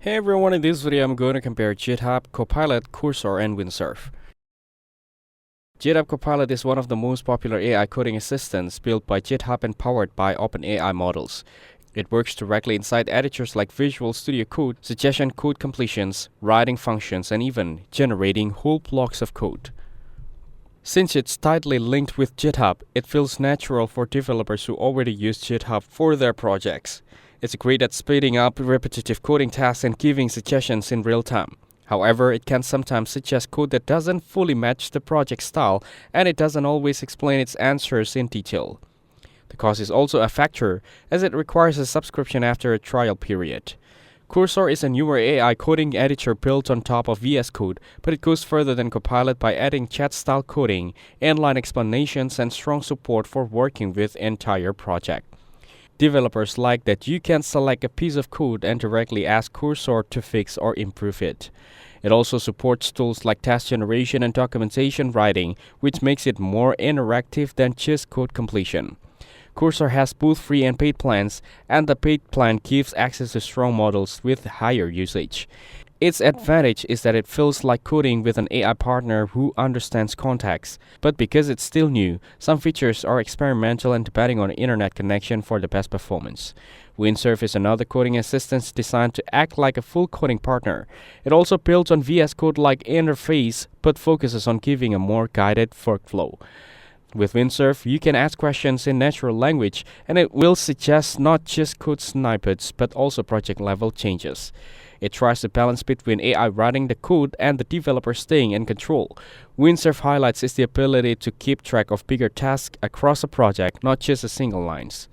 Hey everyone, in this video I'm going to compare GitHub Copilot, Cursor, and Windsurf. GitHub Copilot is one of the most popular AI coding assistants built by GitHub and powered by OpenAI models. It works directly inside editors like Visual Studio Code, suggestion code completions, writing functions, and even generating whole blocks of code. Since it's tightly linked with GitHub, it feels natural for developers who already use GitHub for their projects. It's great at speeding up repetitive coding tasks and giving suggestions in real time. However, it can sometimes suggest code that doesn't fully match the project style, and it doesn't always explain its answers in detail. The cost is also a factor, as it requires a subscription after a trial period. Cursor is a newer AI coding editor built on top of VS Code, but it goes further than Copilot by adding chat-style coding, inline explanations, and strong support for working with entire project. Developers like that you can select a piece of code and directly ask Cursor to fix or improve it. It also supports tools like task generation and documentation writing, which makes it more interactive than just code completion. Cursor has both free and paid plans, and the paid plan gives access to strong models with higher usage. Its advantage is that it feels like coding with an AI partner who understands context. But because it's still new, some features are experimental and depending on internet connection for the best performance. Windsurf is another coding assistant designed to act like a full coding partner. It also builds on VS Code-like interface, but focuses on giving a more guided workflow. With Windsurf, you can ask questions in natural language, and it will suggest not just code snippets, but also project-level changes. It tries to balance between AI writing the code and the developer staying in control. Windsurf highlights is the ability to keep track of bigger tasks across a project, not just a single lines.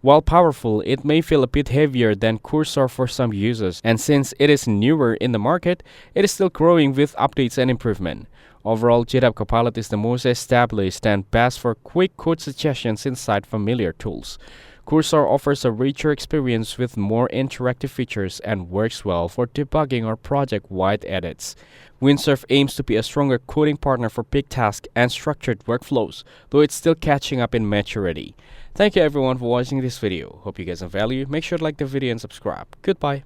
While powerful, it may feel a bit heavier than Cursor for some users, and since it is newer in the market, it is still growing with updates and improvement. Overall, GitHub Copilot is the most established and best for quick code suggestions inside familiar tools. Cursor offers a richer experience with more interactive features and works well for debugging or project-wide edits. Windsurf aims to be a stronger coding partner for big tasks and structured workflows, though it's still catching up in maturity. Thank you everyone for watching this video. Hope you guys have value. Make sure to like the video and subscribe. Goodbye.